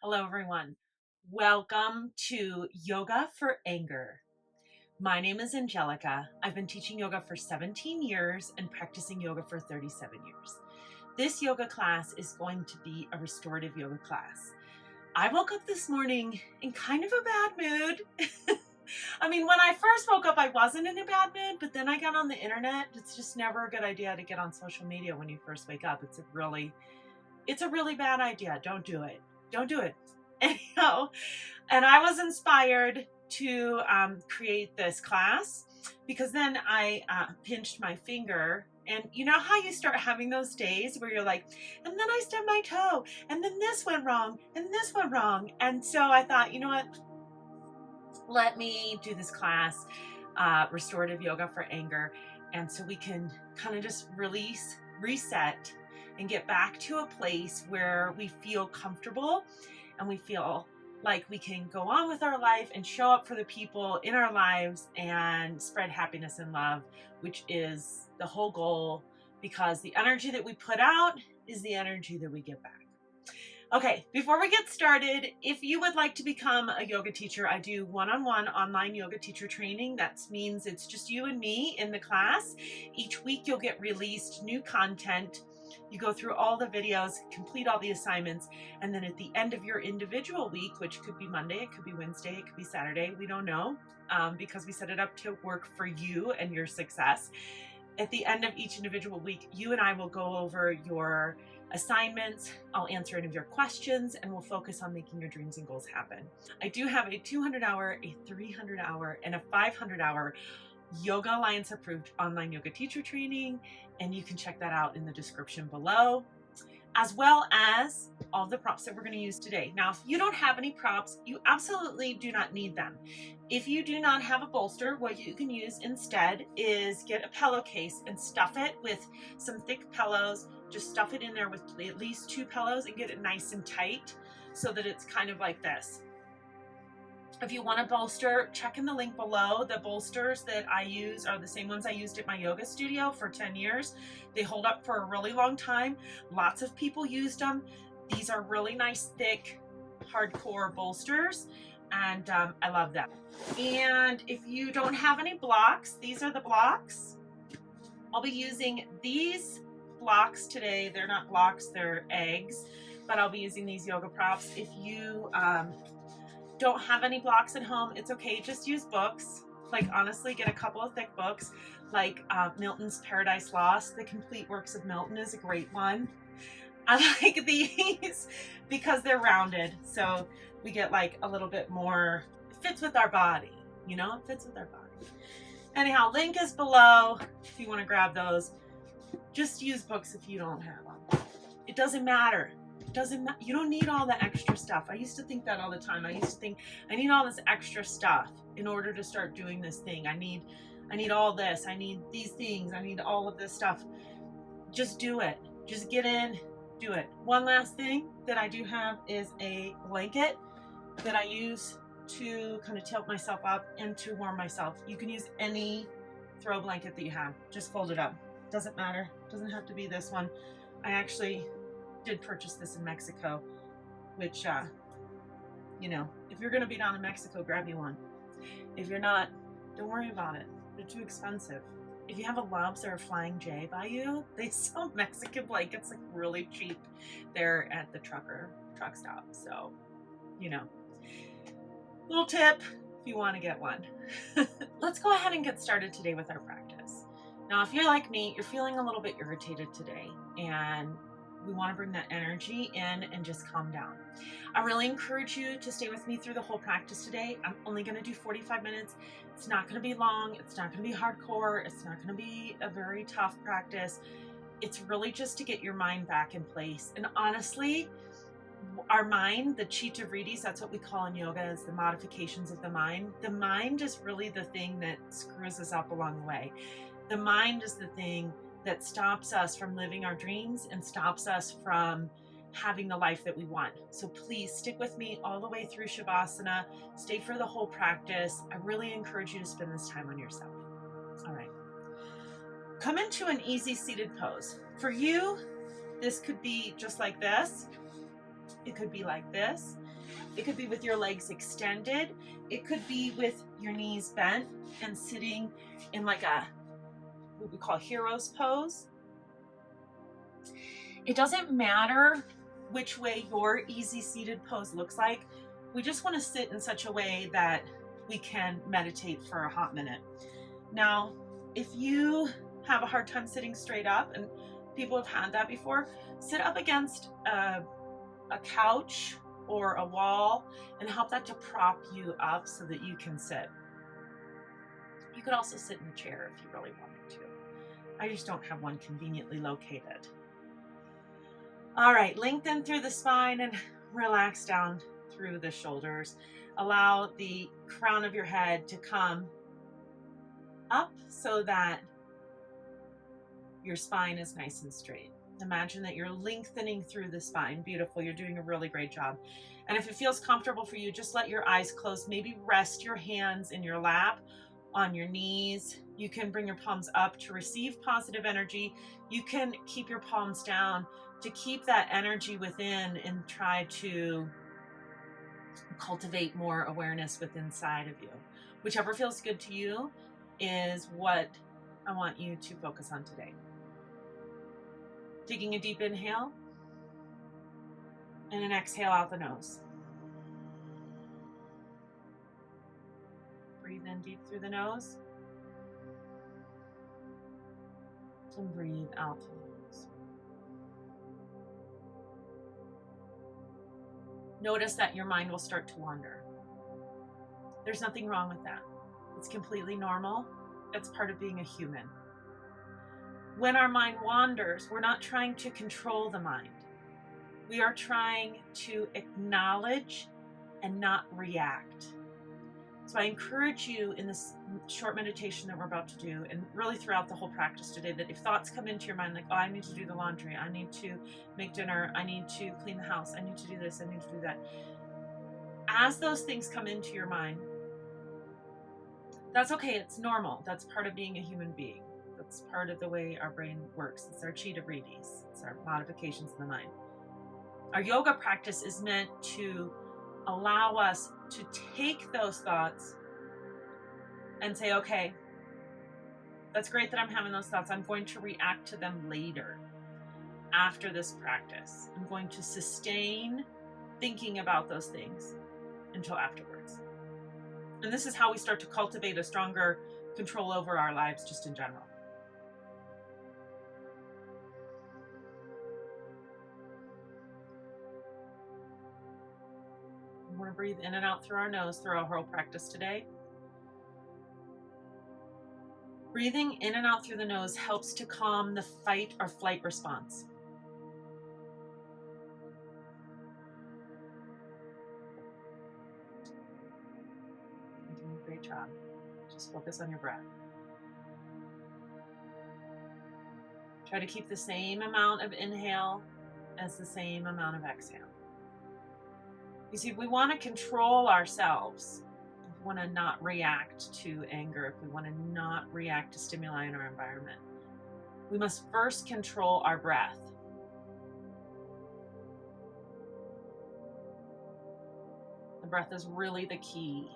Hello, everyone. Welcome to Yoga for Anger. My name is Angelica. I've been teaching yoga for 17 years and practicing yoga for 37 years. This yoga class is going to be a restorative yoga class. I woke up this morning in kind of a bad mood. When I first woke up, I wasn't in a bad mood, but then I got on the internet. It's just never a good idea to get on social media when you first wake up. It's a really bad idea. Don't do it. Don't do it. Anyhow, and I was inspired to create this class because then I pinched my finger. And you know how you start having those days where you're like, and then I stubbed my toe, and then this went wrong, and this went wrong. And so I thought, you know what? Let me do this class, Restorative Yoga for Anger. And so we can kind of just release, reset, and get back to a place where we feel comfortable and we feel like we can go on with our life and show up for the people in our lives and spread happiness and love, which is the whole goal, because the energy that we put out is the energy that we get back. Okay, before we get started, if you would like to become a yoga teacher, I do one-on-one online yoga teacher training. That means it's just you and me in the class. Each week you'll get released new content. You go through all the videos, complete all the assignments, and then at the end of your individual week, which could be Monday, it could be Wednesday, it could be Saturday, we don't know, because we set it up to work for you and your success. At the end of each individual week, you and I will go over your assignments. I'll answer any of your questions, and we'll focus on making your dreams and goals happen. I do have a 200-hour, a 300-hour, and a 500-hour Yoga Alliance approved online yoga teacher training, and you can check that out in the description below, as well as all the props that we're going to use today. Now, if you don't have any props, you absolutely do not need them. If you do not have a bolster, what you can use instead is get a pillowcase and stuff it with some thick pillows. Just stuff it in there with at least 2 pillows and get it nice and tight so that it's kind of like this. If you want a bolster, check in the link below. The bolsters that I use are the same ones I used at my yoga studio for 10 years. They hold up for a really long time. Lots of people used them. These are really nice, thick, hardcore bolsters, and I love them. And if you don't have any blocks, these are the blocks. I'll be using these blocks today. They're not blocks, they're eggs, but I'll be using these yoga props. If you don't have any blocks at home, it's okay. Just use books. Like, honestly, get a couple of thick books, like Milton's Paradise Lost. The Complete Works of Milton is a great one. I like these because they're rounded, so we get like a little bit more, it fits with our body, you know, it fits with our body. Anyhow, link is below if you want to grab those. Just use books if you don't have them. It doesn't matter. You don't need all the extra stuff. I used to think that all the time. I used to think I need all this extra stuff in order to start doing this thing. I need all this. I need these things. I need all of this stuff. Just do it. Just get in, do it. One last thing that I do have is a blanket that I use to kind of tilt myself up and to warm myself. You can use any throw blanket that you have. Just fold it up. Doesn't matter. Doesn't have to be this one. I actually did purchase this in Mexico, which, you know, if you're going to be down in Mexico, grab you one. If you're not, don't worry about it. They're too expensive. If you have a Loves or a Flying J by you, they sell Mexican blankets like really cheap there at the truck stop. So, you know, little tip if you want to get one. Let's go ahead and get started today with our practice. Now, if you're like me, you're feeling a little bit irritated today, and we want to bring that energy in and just calm down. I really encourage you to stay with me through the whole practice today. I'm only going to do 45 minutes. It's not going to be long. It's not going to be hardcore. It's not going to be a very tough practice. It's really just to get your mind back in place. And honestly, our mind, the chitta vritis, that's what we call in yoga, is the modifications of the mind. The mind is really the thing that screws us up along the way. The mind is the thing that stops us from living our dreams and stops us from having the life that we want. So please stick with me all the way through Shavasana. Stay for the whole practice. I really encourage you to spend this time on yourself. All right. Come into an easy seated pose. For you, this could be just like this. It could be like this. It could be with your legs extended. It could be with your knees bent and sitting in like a, what we call hero's pose. It doesn't matter which way your easy seated pose looks like. We just want to sit in such a way that we can meditate for a hot minute. Now, if you have a hard time sitting straight up, and people have had that before, sit up against a couch or a wall and help that to prop you up so that you can sit. You could also sit in a chair if you really wanted to. I just don't have one conveniently located. All right, lengthen through the spine and relax down through the shoulders. Allow the crown of your head to come up so that your spine is nice and straight. Imagine that you're lengthening through the spine. Beautiful, you're doing a really great job. And if it feels comfortable for you, just let your eyes close. Maybe rest your hands in your lap, on your knees. You can bring your palms up to receive positive energy. You can keep your palms down to keep that energy within and try to cultivate more awareness within inside of you. Whichever feels good to you is what I want you to focus on today. Taking a deep inhale and an exhale out the nose. Breathe in deep through the nose and breathe out through the nose. Notice that your mind will start to wander. There's nothing wrong with that. It's completely normal. It's part of being a human. When our mind wanders, we're not trying to control the mind. We are trying to acknowledge and not react. So I encourage you in this short meditation that we're about to do, and really throughout the whole practice today, that if thoughts come into your mind like, oh, I need to do the laundry, I need to make dinner, I need to clean the house, I need to do this, I need to do that. As those things come into your mind, that's okay, it's normal. That's part of being a human being. That's part of the way our brain works. It's our chi to release. It's our modifications in the mind. Our yoga practice is meant to allow us to take those thoughts and say, okay, that's great that I'm having those thoughts. I'm going to react to them later, after this practice. I'm going to sustain thinking about those things until afterwards. And this is how we start to cultivate a stronger control over our lives just in general. We want to breathe in and out through our nose through our whole practice today. Breathing in and out through the nose helps to calm the fight or flight response. You're doing a great job. Just focus on your breath. Try to keep the same amount of inhale as the same amount of exhale. You see, if we want to control ourselves, if we want to not react to anger, if we want to not react to stimuli in our environment, we must first control our breath. The breath is really the key.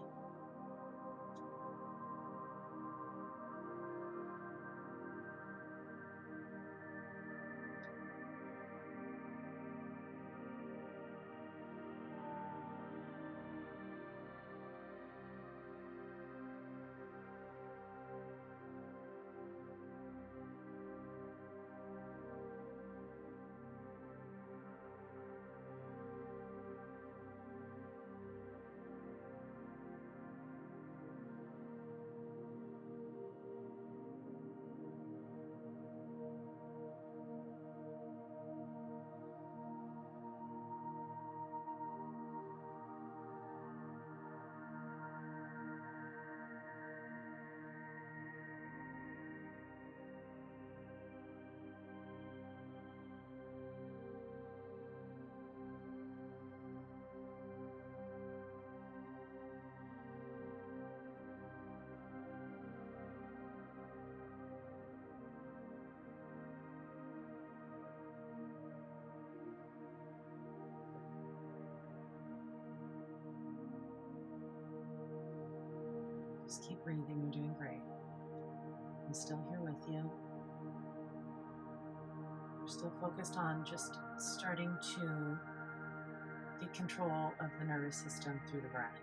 Just keep breathing. You're doing great. I'm still here with you. We're still focused on just starting to get control of the nervous system through the breath.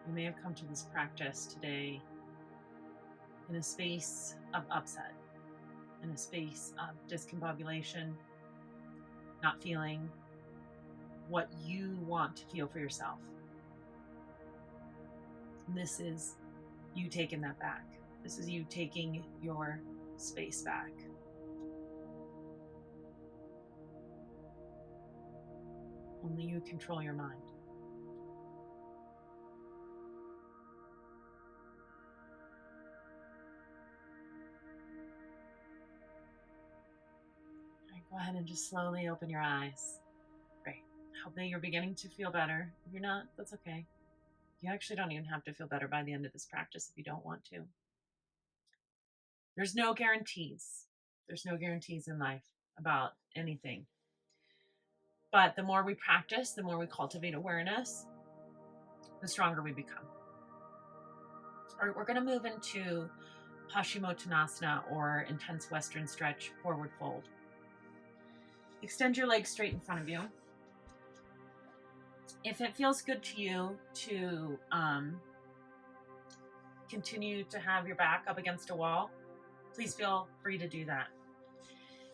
You may have come to this practice today in a space of upset, in a space of discombobulation, not feeling what you want to feel for yourself. And this is you taking that back. This is you taking your space back. Only you control your mind. All right, go ahead and just slowly open your eyes. Great. Hope that you're beginning to feel better. If you're not, that's okay. You actually don't even have to feel better by the end of this practice if you don't want to. There's no guarantees. There's no guarantees in life about anything. But the more we practice, the more we cultivate awareness, the stronger we become. All right, we're going to move into Paschimottanasana, or intense Western stretch, forward fold. Extend your legs straight in front of you. If it feels good to you to continue to have your back up against a wall, please feel free to do that.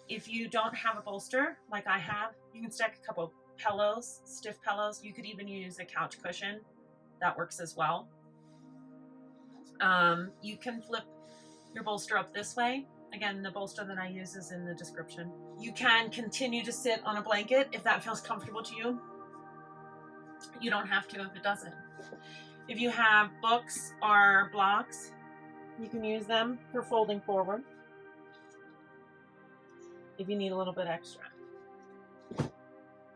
If you don't have a bolster like I have, you can stack a couple pillows, stiff pillows. You could even use a couch cushion. That works as well. You can flip your bolster up this way. Again, the bolster that I use is in the description. You can continue to sit on a blanket if that feels comfortable to you. You don't have to if it doesn't. If you have books or blocks, you can use them for folding forward if you need a little bit extra.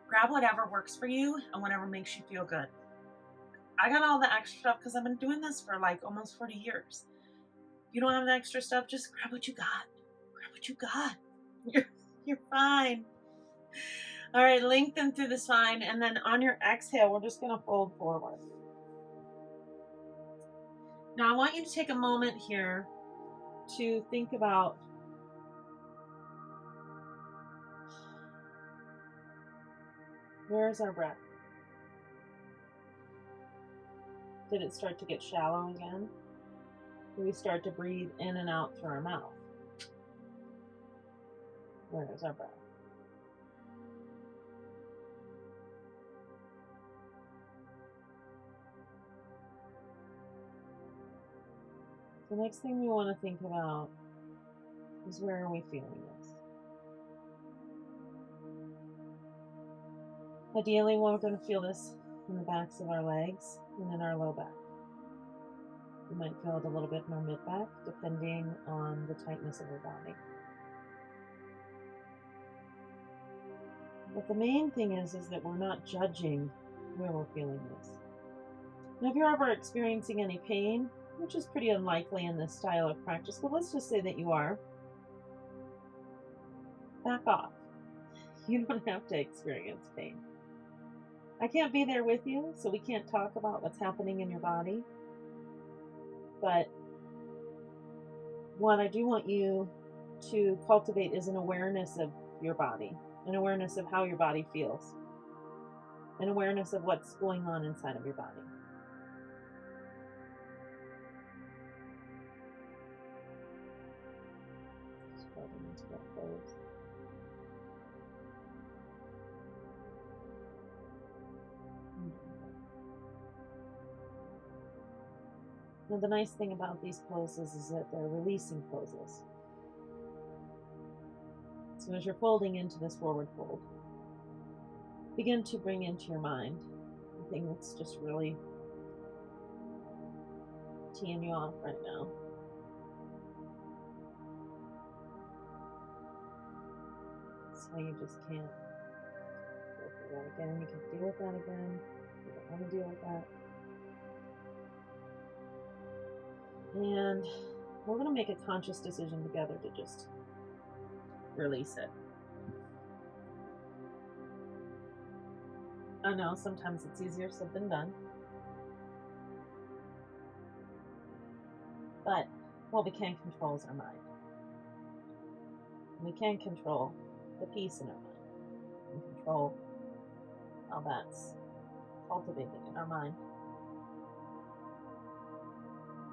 Grab whatever works for you and whatever makes you feel good. I got all the extra stuff because I've been doing this for like almost 40 years. If you don't have the extra stuff, just grab what you got. Grab what you got. You're fine. All right, lengthen through the spine, and then on your exhale, we're just going to fold forward. Now, I want you to take a moment here to think about where's our breath? Did it start to get shallow again? Do we start to breathe in and out through our mouth? Where is our breath? The next thing we want to think about is, where are we feeling this? Ideally, we're going to feel this in the backs of our legs and in our low back. You might feel it a little bit in our mid back, depending on the tightness of our body. But the main thing is that we're not judging where we're feeling this. Now, if you're ever experiencing any pain, which is pretty unlikely in this style of practice, but let's just say that you are, back off. You don't have to experience pain. I can't be there with you, so we can't talk about what's happening in your body. But what I do want you to cultivate is an awareness of your body, an awareness of how your body feels, an awareness of what's going on inside of your body. Now, the nice thing about these poses is that they're releasing poses. So as you're folding into this forward fold, begin to bring into your mind the thing that's just really teeing you off right now. So you just can't go through that again. You can deal with that again. You don't want to deal with that. And we're going to make a conscious decision together to just release it. I know sometimes it's easier said than done. But what we can't control is our mind. And we can't control the peace in our mind. We can control how that's cultivating in our mind.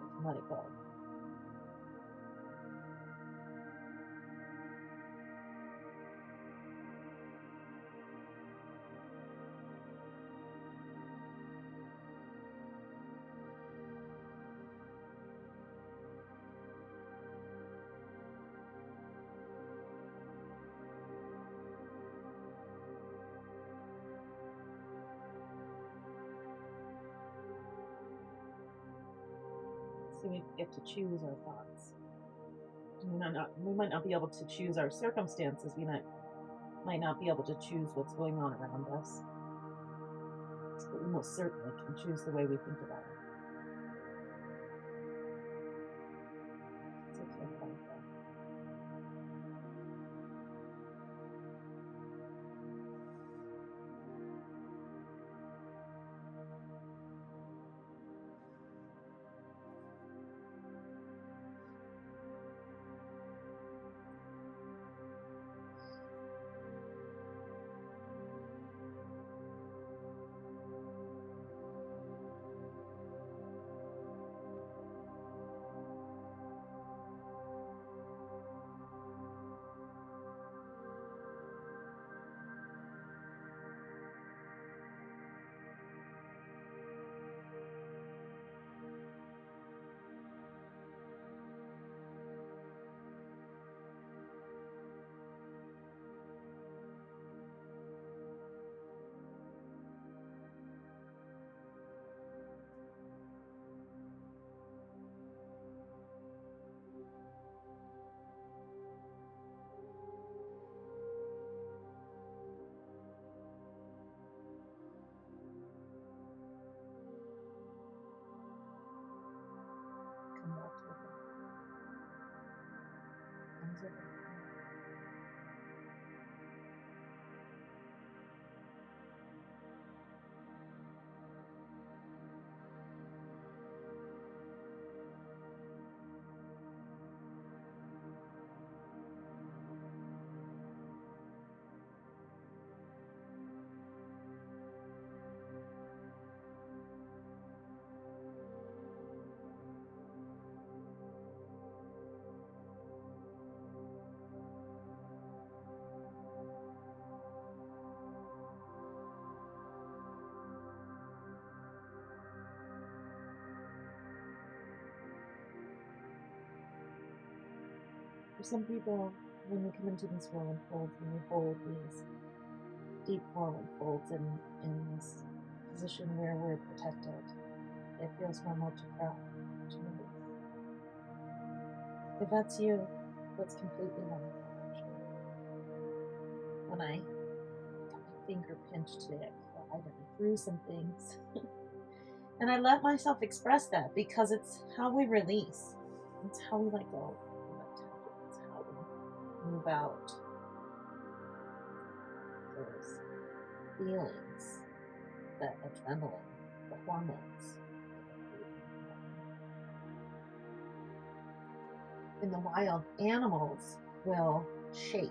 We can let it go. So we get to choose our thoughts. We might not be able to choose our circumstances. We might not be able to choose what's going on around us. But we most certainly can choose the way we think about it. It's okay to let it go. Come back to it. Things are okay. For some people, when we come into these whirling folds, when we hold these deep whirling folds in this position where we're protected, it feels normal to cry, to release. If that's you, that's completely wonderful, actually. When I got my finger pinched today, I cried and I threw some things. And I let myself express that because it's how we release. It's how we let go. It's how we move out those feelings, that adrenaline, the hormones. In the wild, animals will shake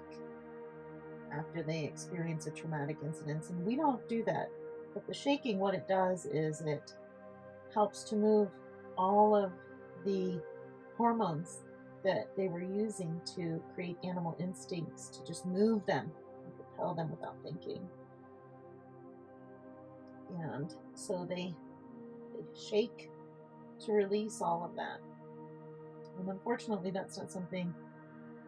after they experience a traumatic incident, and we don't do that. But the shaking, what it does is it helps to move all of the hormones that they were using to create animal instincts, to just move them and propel them without thinking. And so they shake to release all of that. And unfortunately, that's not something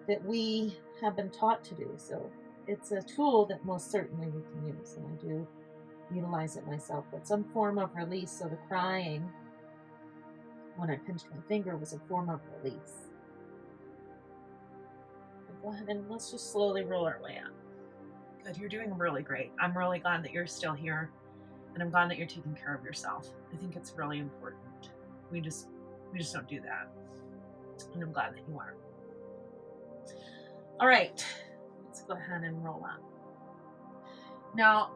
that we have been taught to do. So it's a tool that most certainly we can use, and I do utilize it myself, but some form of release. So the crying when I pinched my finger was a form of release. But go ahead and let's just slowly roll our way up. Good, you're doing really great. I'm really glad that you're still here, and I'm glad that you're taking care of yourself. I think it's really important. We just don't do that, and I'm glad that you are. All right, let's go ahead and roll up. Now,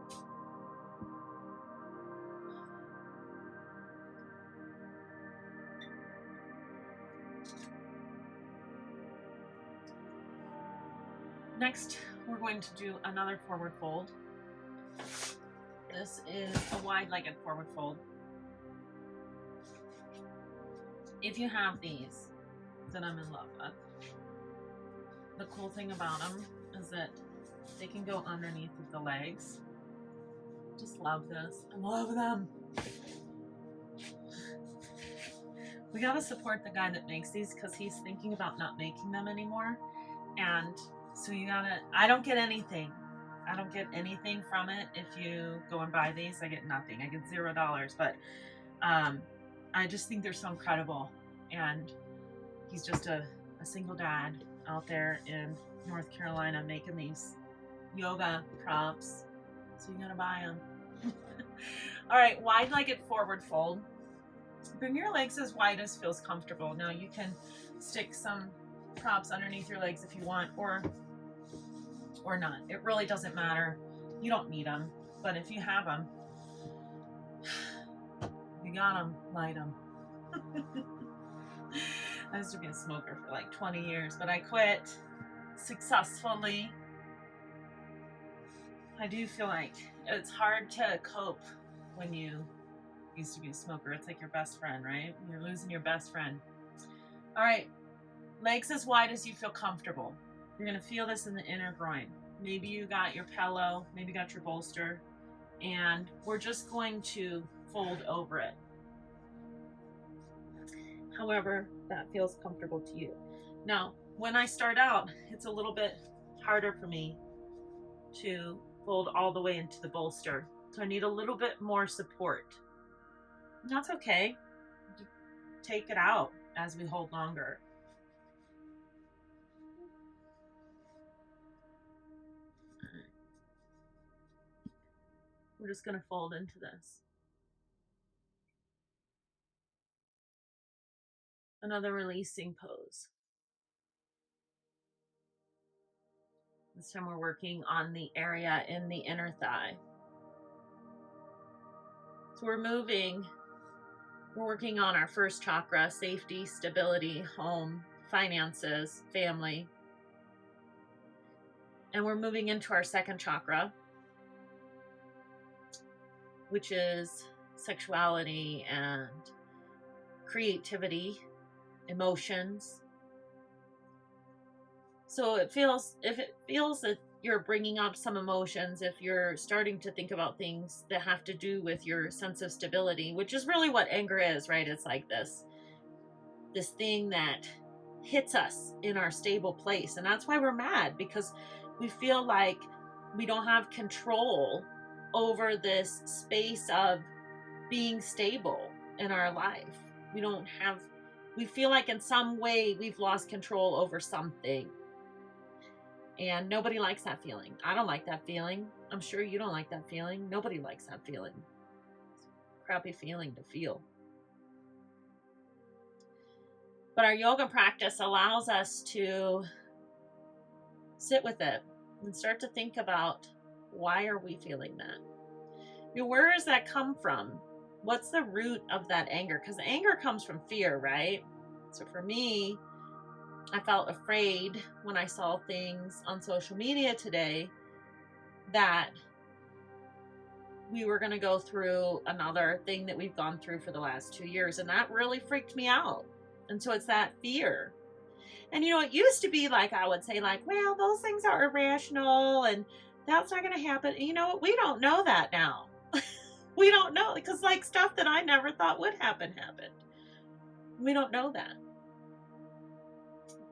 next, we're going to do another forward fold. This is a wide-legged forward fold. If you have these that I'm in love with, the cool thing about them is that they can go underneath of the legs. Just love this. I love them. We gotta support the guy that makes these because he's thinking about not making them anymore. And so you gotta, I don't get anything. I don't get anything from it. If you go and buy these, I get nothing. I get $0. But I just think they're so incredible. And he's just a single dad out there in North Carolina making these yoga props. So you gotta buy them. All right, wide-legged forward fold. Bring your legs as wide as feels comfortable. Now you can stick some props underneath your legs if you want, or not. It really doesn't matter. You don't need them, but if you have them, you got them, light them. I used to be a smoker for like 20 years, but I quit successfully. I do feel like it's hard to cope when you used to be a smoker. It's like your best friend, right? You're losing your best friend. All right, legs as wide as you feel comfortable. You're gonna feel this in the inner groin. Maybe you got your pillow, maybe you got your bolster, and we're just going to fold over it. However that feels comfortable to you. Now, when I start out, it's a little bit harder for me to fold all the way into the bolster. So I need a little bit more support. And that's okay. Take it out as we hold longer. We're just going to fold into this. Another releasing pose. This time we're working on the area in the inner thigh. So we're working on our first chakra: safety, stability, home, finances, family. And we're moving into our second chakra, which is sexuality and creativity, emotions. So if it feels that you're bringing up some emotions, if you're starting to think about things that have to do with your sense of stability, which is really what anger is, right? It's like this thing that hits us in our stable place. And that's why we're mad, because we feel like we don't have control over this space of being stable in our life. We feel like in some way we've lost control over something. And nobody likes that feeling. I don't like that feeling. I'm sure you don't like that feeling. Nobody likes that feeling. It's a crappy feeling to feel. But our yoga practice allows us to sit with it and start to think about, why are we feeling that? Where does that come from? What's the root of that anger? Because anger comes from fear, right? So for me, I felt afraid when I saw things on social media today that we were going to go through another thing that we've gone through for the last 2 years. And that really freaked me out. And so it's that fear. And, it used to be like, I would say like, well, those things are irrational and that's not going to happen. And you know what? We don't know that now. We don't know, because like stuff that I never thought would happen happened. We don't know that.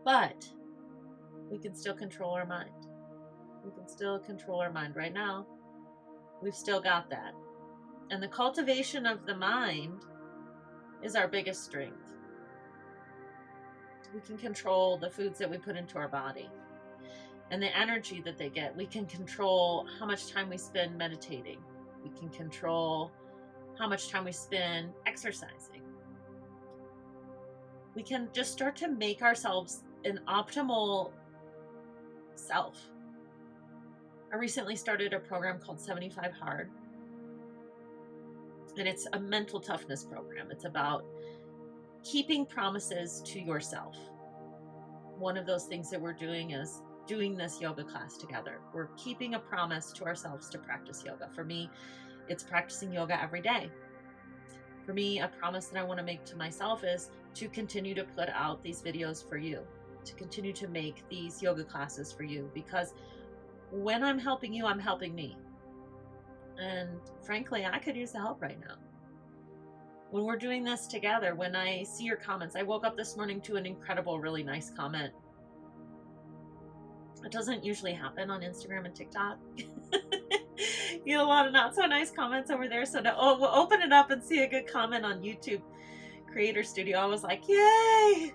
But we can still control our mind. We can still control our mind right now. We've still got that. And the cultivation of the mind is our biggest strength. We can control the foods that we put into our body and the energy that they get. We can control how much time we spend meditating. We can control how much time we spend exercising. We can just start to make ourselves an optimal self. I recently started a program called 75 Hard. And it's a mental toughness program. It's about keeping promises to yourself. One of those things that we're doing is doing this yoga class together. We're keeping a promise to ourselves to practice yoga. For me, it's practicing yoga every day. For me, a promise that I want to make to myself is to continue to put out these videos for you, to continue to make these yoga classes for you, because when I'm helping you, I'm helping me. And frankly, I could use the help right now. When we're doing this together, when I see your comments, I woke up this morning to an incredible, really nice comment. It doesn't usually happen on Instagram and TikTok. You get a lot of not so nice comments over there. So to open it up and see a good comment on YouTube Creator Studio, I was like, yay!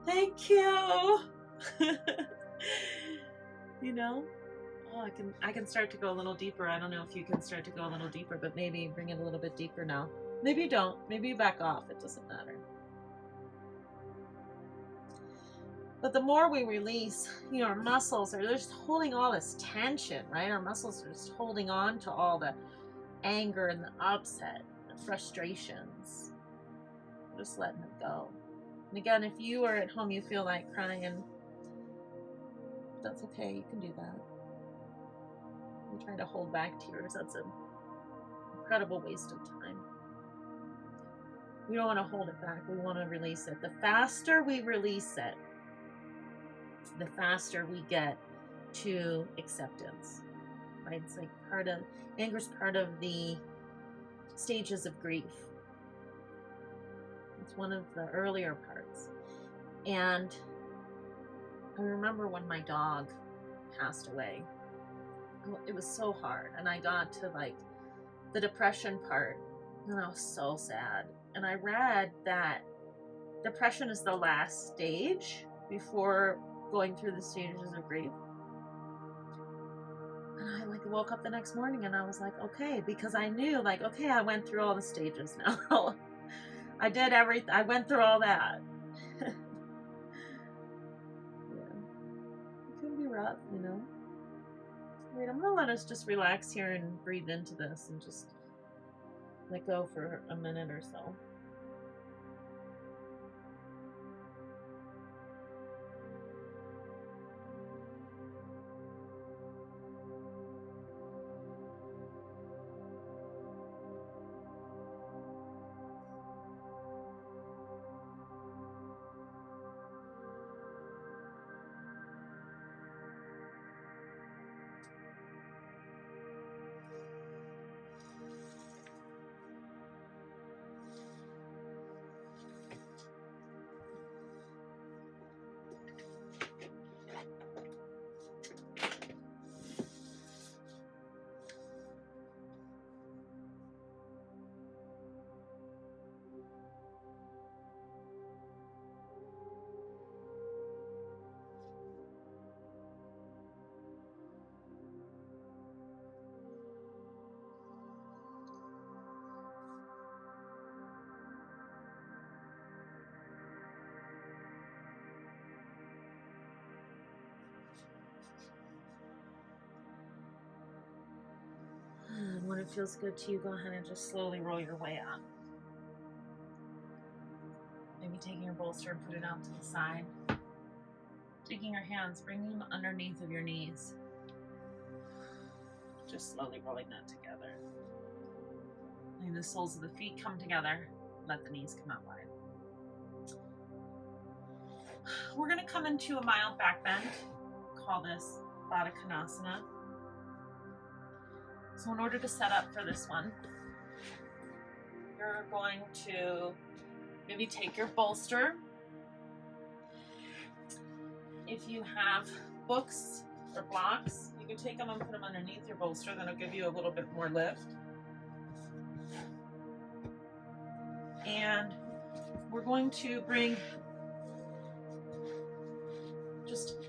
Thank you. You know? Oh, I can start to go a little deeper. I don't know if you can start to go a little deeper, but maybe bring it a little bit deeper now. Maybe you don't. Maybe you back off. It doesn't matter. But the more we release, our muscles are just holding all this tension, right? Our muscles are just holding on to all the anger and the upset, the frustrations. Just letting them go. And again, if you are at home, you feel like crying, that's okay. You can do that. You're trying to hold back tears. That's an incredible waste of time. We don't want to hold it back. We want to release it. The faster we release it, the faster we get to acceptance, right? It's like anger's part of the stages of grief. It's one of the earlier parts. And I remember when my dog passed away, it was so hard. And I got to the depression part, and I was so sad. And I read that depression is the last stage before going through the stages of grief. And I woke up the next morning and I was like, okay, because I knew okay, I went through all the stages now. I did everything. I went through all that. Yeah. It can be rough, Wait, I'm gonna let us just relax here and breathe into this and just let go for a minute or so. And when it feels good to you, go ahead and just slowly roll your way up. Maybe taking your bolster and put it out to the side. Taking your hands, bringing them underneath of your knees. Just slowly rolling that together. Letting the soles of the feet come together. Let the knees come out wide. We're going to come into a mild back bend. Call this Baddha Konasana. So in order to set up for this one, you're going to maybe take your bolster. If you have books or blocks, you can take them and put them underneath your bolster. That'll give you a little bit more lift. And we're going to bring just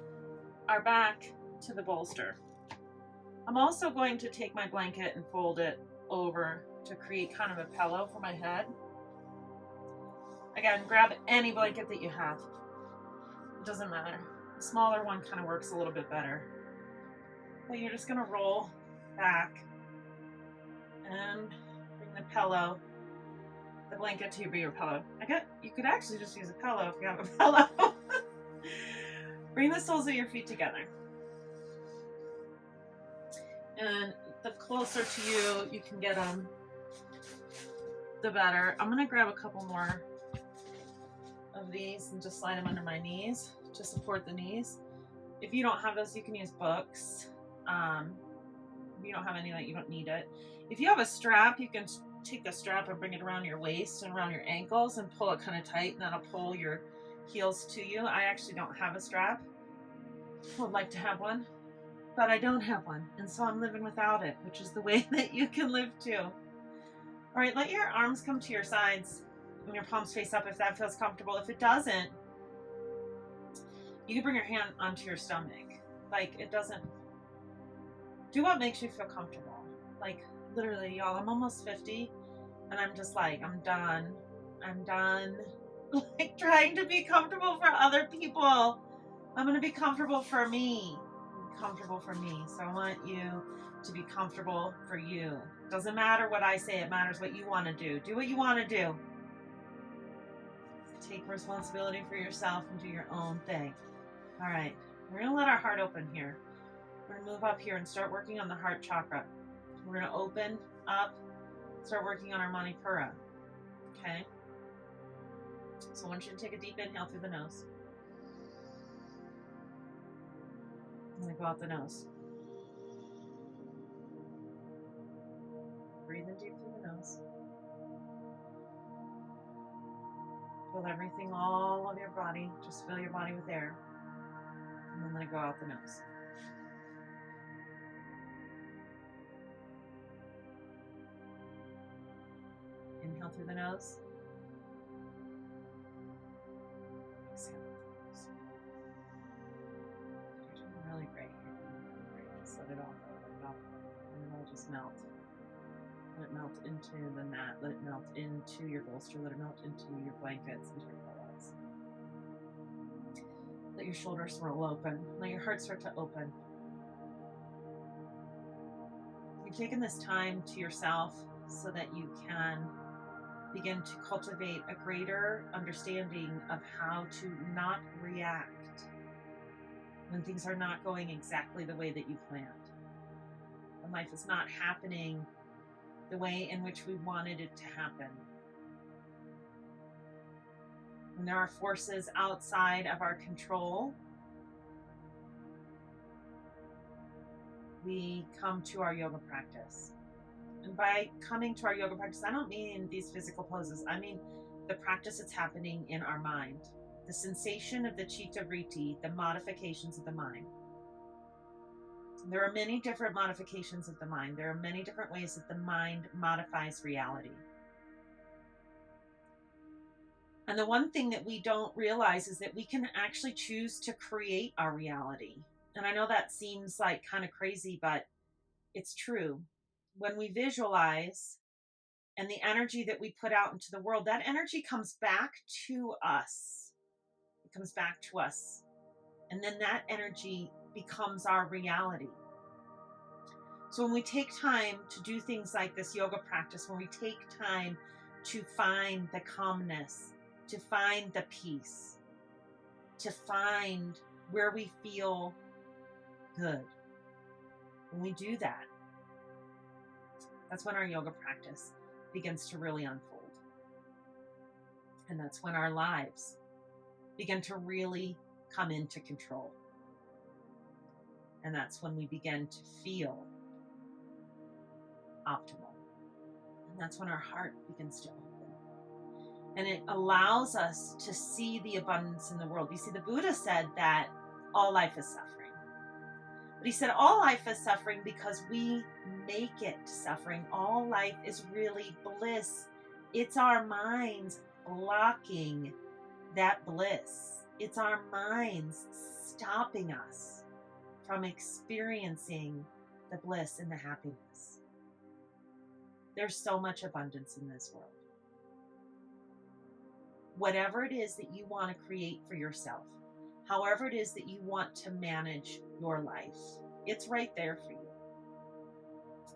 our back to the bolster. I'm also going to take my blanket and fold it over to create kind of a pillow for my head. Again, grab any blanket that you have. It doesn't matter. The smaller one kind of works a little bit better. But you're just going to roll back and bring the pillow, the blanket to be your pillow. You could actually just use a pillow if you have a pillow. Bring the soles of your feet together. And the closer to you can get them, the better. I'm going to grab a couple more of these and just slide them under my knees to support the knees. If you don't have those, you can use books. If you don't have any of that, you don't need it. If you have a strap, you can take the strap and bring it around your waist and around your ankles and pull it kind of tight, and that'll pull your heels to you. I actually don't have a strap. I would like to have one, but I don't have one, and so I'm living without it, which is the way that you can live too. All right, let your arms come to your sides and your palms face up if that feels comfortable. If it doesn't, you can bring your hand onto your stomach. Like, it doesn't, do what makes you feel comfortable. Like, literally, y'all, I'm almost 50, and I'm just like, I'm done. Like, trying to be comfortable for other people. I'm going to be comfortable for me. Comfortable for me. So I want you to be comfortable for you. Doesn't matter what I say, it matters what you want to do. Do what you want to do. Take responsibility for yourself and do your own thing. All right, we're going to let our heart open here. We're going to move up here and start working on the heart chakra. We're going to open up, start working on our Manipura. Okay? So I want you to take a deep inhale through the nose. I'm going to go out the nose. Breathe in deep through the nose. Feel everything all of your body. Just fill your body with air. And then let it go out the nose. Inhale through the nose. Exhale through the nose. You're doing really great. Just let it all go. Let it all go. And then it'll just melt. Let it melt into the mat. Let it melt into your bolster. Let it melt into your blankets, into your pillows. Let your shoulders roll open. Let your heart start to open. You've taken this time to yourself so that you can begin to cultivate a greater understanding of how to not react when things are not going exactly the way that you planned. When life is not happening the way in which we wanted it to happen. When there are forces outside of our control, we come to our yoga practice. And by coming to our yoga practice, I don't mean these physical poses. I mean the practice that's happening in our mind. The sensation of the chitta vritti, the modifications of the mind. There are many different modifications of the mind. There are many different ways that the mind modifies reality. And the one thing that we don't realize is that we can actually choose to create our reality. And I know that seems like kind of crazy, but it's true. When we visualize and the energy that we put out into the world, that energy comes back to us. It comes back to us. And then that energy becomes our reality. So when we take time to do things like this yoga practice, when we take time to find the calmness, to find the peace, to find where we feel good, when we do that, that's when our yoga practice begins to really unfold. And that's when our lives begin to really come into control. And that's when we begin to feel optimal. And that's when our heart begins to open. And it allows us to see the abundance in the world. You see, the Buddha said that all life is suffering. But he said all life is suffering because we make it suffering. All life is really bliss. It's our minds blocking that bliss. It's our minds stopping us from experiencing the bliss and the happiness. There's so much abundance in this world. Whatever it is that you want to create for yourself, however it is that you want to manage your life, it's right there for you.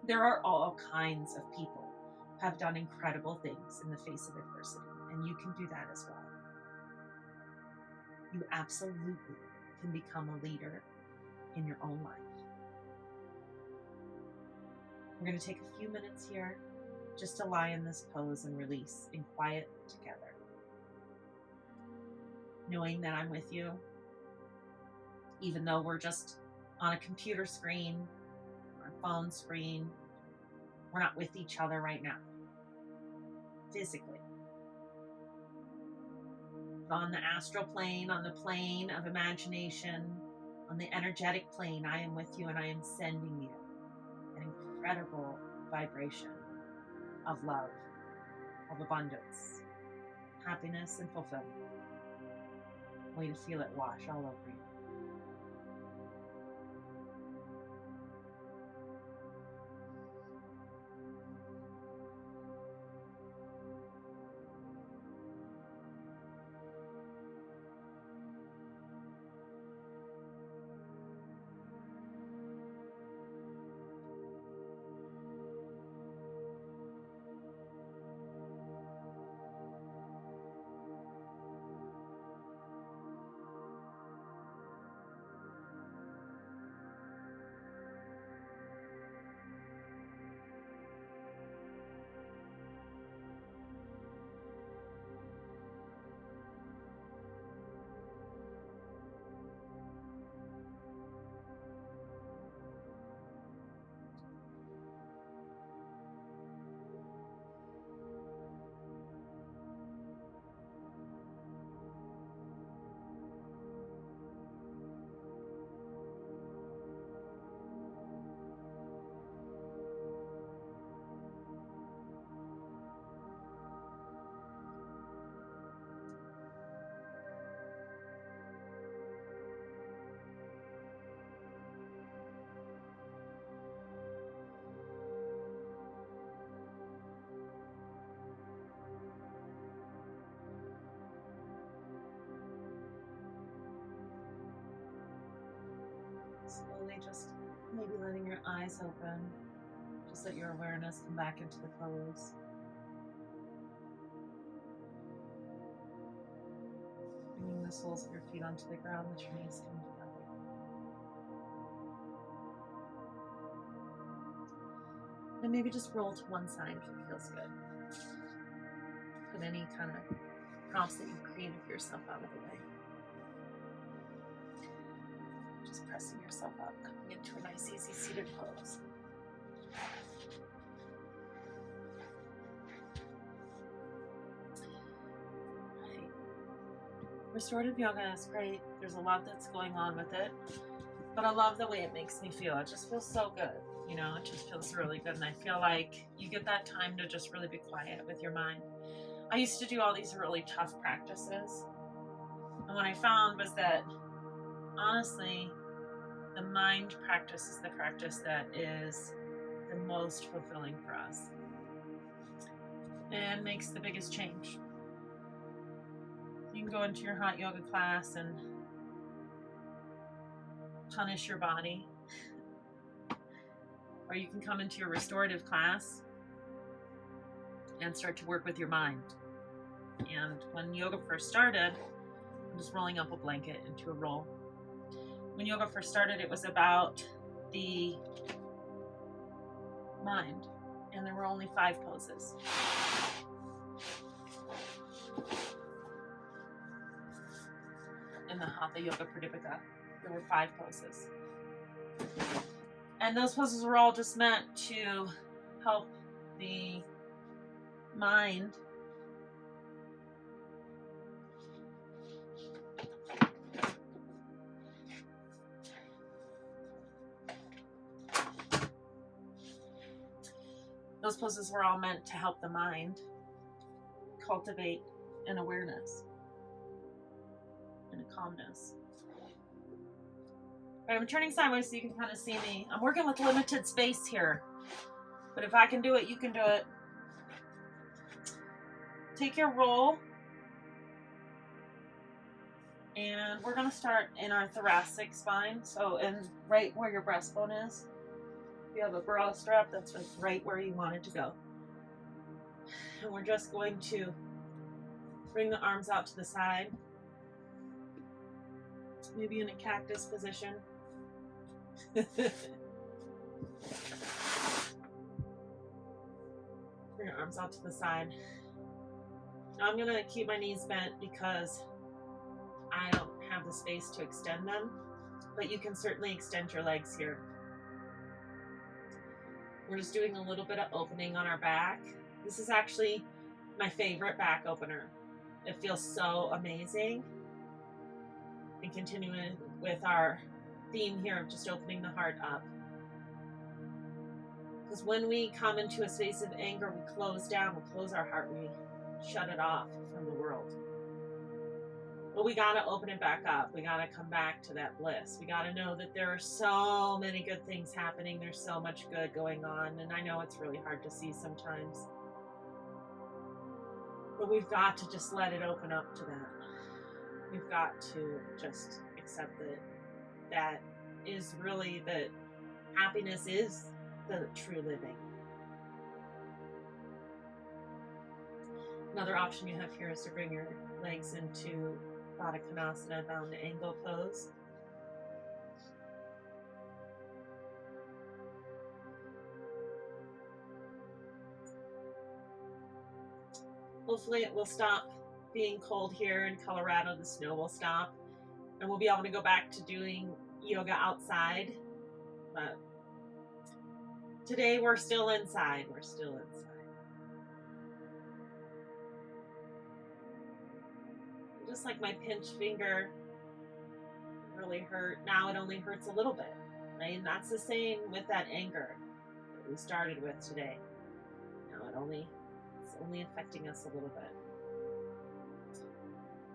There are all kinds of people who have done incredible things in the face of adversity, and you can do that as well. You absolutely can become a leader in your own life. We're going to take a few minutes here just to lie in this pose and release in quiet together. Knowing that I'm with you, even though we're just on a computer screen or a phone screen, we're not with each other right now, physically. But on the astral plane, on the plane of imagination, on the energetic plane, I am with you and I am sending you an incredible vibration of love, of abundance, happiness, and fulfillment. I want you to feel it wash all over you. Slowly just maybe letting your eyes open. Just let your awareness come back into the pose. Bringing the soles of your feet onto the ground, let your knees come together. And maybe just roll to one side if it feels good. Put any kind of prompts that you've created for yourself out of the way. Just pressing yourself up, coming into a nice, easy seated pose. Right. Restorative yoga is great. There's a lot that's going on with it, but I love the way it makes me feel. It just feels so good. You know, it just feels really good, and I feel like you get that time to just really be quiet with your mind. I used to do all these really tough practices, and what I found was that honestly, the mind practice is the practice that is the most fulfilling for us and makes the biggest change. You can go into your hot yoga class and punish your body, or you can come into your restorative class and start to work with your mind. And when yoga first started, I'm just rolling up a blanket into a roll. When yoga first started, it was about the mind, and there were only 5 poses. In the Hatha Yoga Pradipika, there were 5 poses. And those poses were all just meant to help the mind Those poses were all meant to help the mind cultivate an awareness and a calmness. All right, I'm turning sideways so you can kind of see me. I'm working with limited space here, but if I can do it, you can do it. Take your roll, and we're going to start in our thoracic spine, so right where your breastbone is. If you have a bra strap, that's right where you want it to go. And we're just going to bring the arms out to the side Maybe in a cactus position. Bring your arms out to the side. Now I'm gonna keep my knees bent because I don't have the space to extend them, but you can certainly extend your legs here. We're just doing a little bit of opening on our back. This is actually my favorite back opener. It feels so amazing. And continuing with our theme here of just opening the heart up. Because when we come into a space of anger, we close down, we close our heart, we shut it off from the world. But we gotta open it back up. We gotta come back to that bliss. We gotta know that there are so many good things happening. There's so much good going on. And I know it's really hard to see sometimes. But we've got to just let it open up to that. We've got to just accept that that is really that happiness is the true living. Another option you have here is to bring your legs into Baddha Konasana, bound angle pose. Hopefully it will stop being cold here in Colorado. The snow will stop and we'll be able to go back to doing yoga outside. But today we're still inside. We're still inside. Just like my pinched finger really hurt, now it only hurts a little bit, right? And that's the same with that anger that we started with today. Now it's only affecting us a little bit.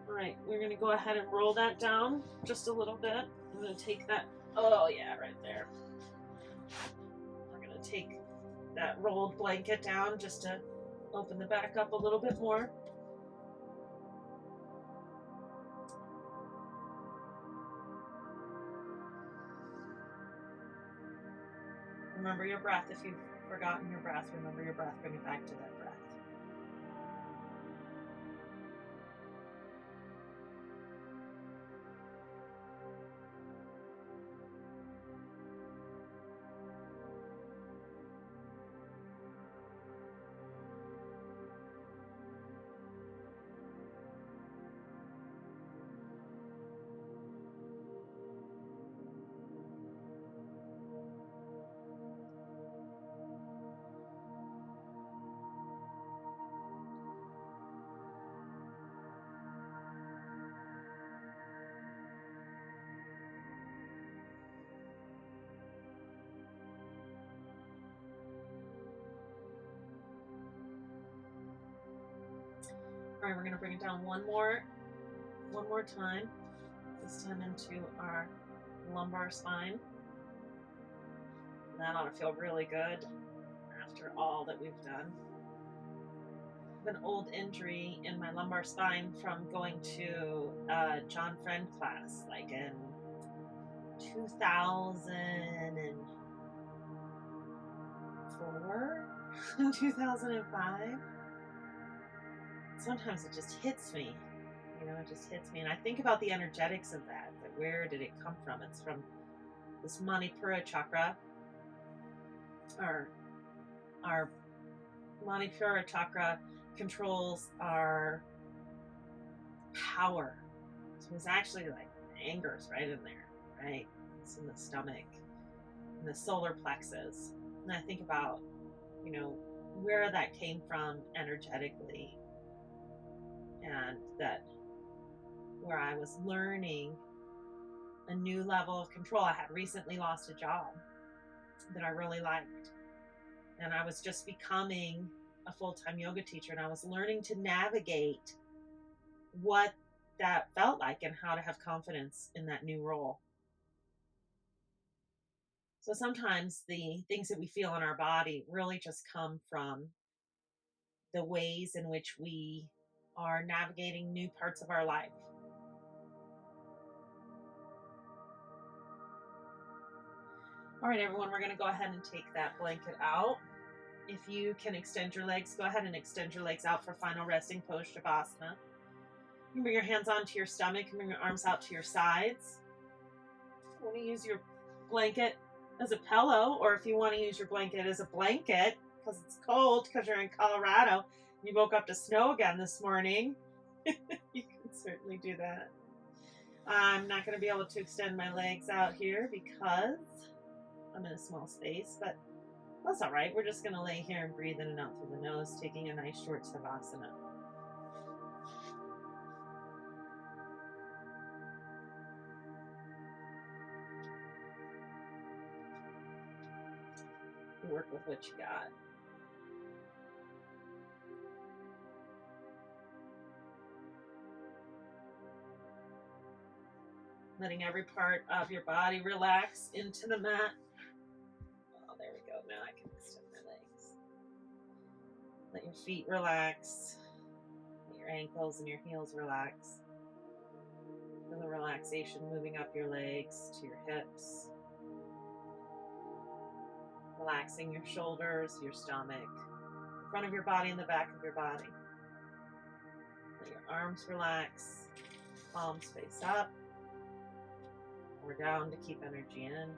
All right, we're gonna go ahead and roll that down just a little bit. I'm gonna take that, oh yeah, right there. We're gonna take that rolled blanket down just to open the back up a little bit more. Remember your breath. If you've forgotten your breath, remember your breath. Bring it back to that breath. All right, we're gonna bring it down one more time. This time into our lumbar spine. And that ought to feel really good after all that we've done. I have an old injury in my lumbar spine from going to a John Friend class, like in 2004, 2005. Sometimes it just hits me, it just hits me. And I think about the energetics of that where did it come from? It's from this Manipura chakra. Our Manipura chakra controls our power. So it's actually like anger's right in there, right? It's in the stomach, in the solar plexus. And I think about, where that came from energetically. And that where I was learning a new level of control. I had recently lost a job that I really liked. And I was just becoming a full-time yoga teacher, and I was learning to navigate what that felt like and how to have confidence in that new role. So sometimes the things that we feel in our body really just come from the ways in which we are navigating new parts of our life. All right, everyone, we're going to go ahead and take that blanket out. If you can extend your legs, go ahead and extend your legs out for final resting pose, Shavasana. can bring your hands onto your stomach and bring your arms out to your sides. You want to use your blanket as a pillow, or if you want to use your blanket as a blanket because it's cold, because you're in Colorado, you woke up to snow again this morning, you can certainly do that. I'm not going to be able to extend my legs out here because I'm in a small space, but that's all right. We're just going to lay here and breathe in and out through the nose, taking a nice short savasana. Work with what you got. Letting every part of your body relax into the mat. Oh, there we go. Now I can extend my legs. Let your feet relax. Let your ankles and your heels relax. Feel the relaxation moving up your legs to your hips. Relaxing your shoulders, your stomach, the front of your body and the back of your body. Let your arms relax. Palms face up or down to keep energy in.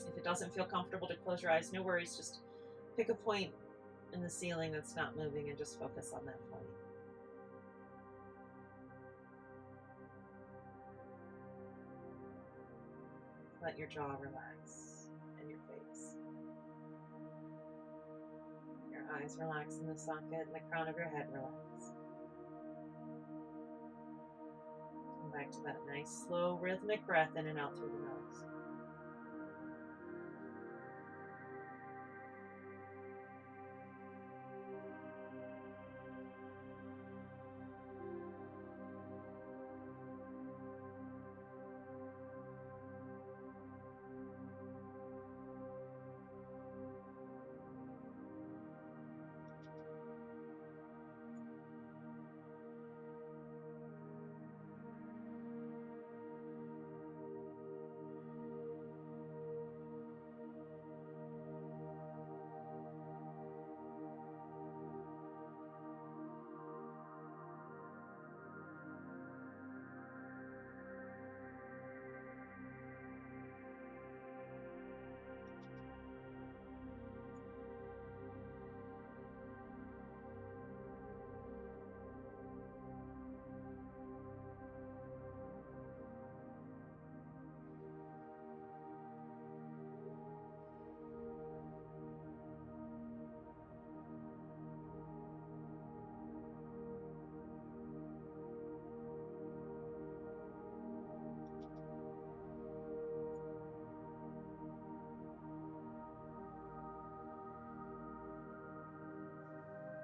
If it doesn't feel comfortable to close your eyes, no worries. Just pick a point in the ceiling that's not moving and just focus on that point. Let your jaw relax and your face. Your eyes relax in the socket and the crown of your head relax. Come back to that nice, slow, rhythmic breath in and out through the nose.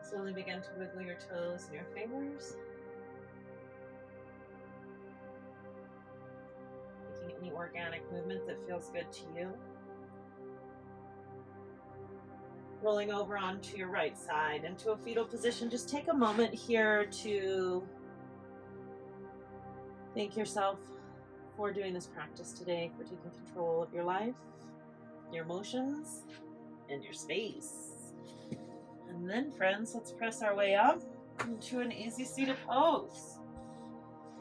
Slowly begin to wiggle your toes and your fingers. Making any organic movement that feels good to you. Rolling over onto your right side into a fetal position. Just take a moment here to thank yourself for doing this practice today, for taking control of your life, your emotions, and your space. And then, friends, let's press our way up into an easy seated pose.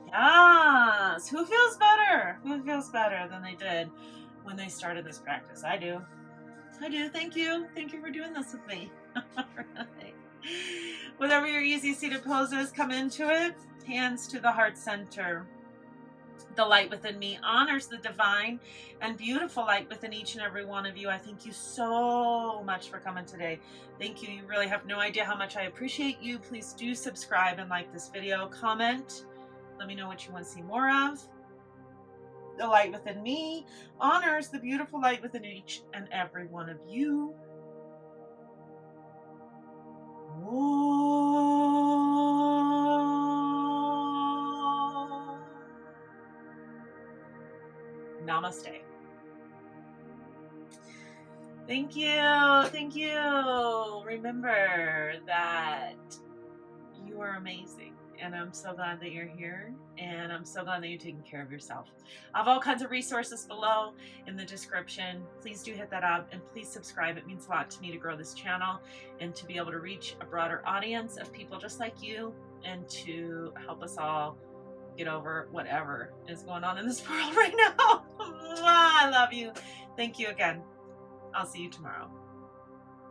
Yes! Who feels better? Who feels better than they did when they started this practice? I do. I do. Thank you. Thank you for doing this with me. Right. Whatever your easy seated pose is, come into it. Hands to the heart center. The light within me honors the divine and beautiful light within each and every one of you. I thank you so much for coming today. Thank you. You really have no idea how much I appreciate you. Please do subscribe and like this video. Comment. Let me know what you want to see more of. The light within me honors the beautiful light within each and every one of you. Namaste. Thank you. Thank you. Remember that you are amazing. And I'm so glad that you're here. And I'm so glad that you're taking care of yourself. I have all kinds of resources below in the description. Please do hit that up and please subscribe. It means a lot to me to grow this channel and to be able to reach a broader audience of people just like you and to help us all get over whatever is going on in this world right now. I love you. Thank you again. I'll see you tomorrow.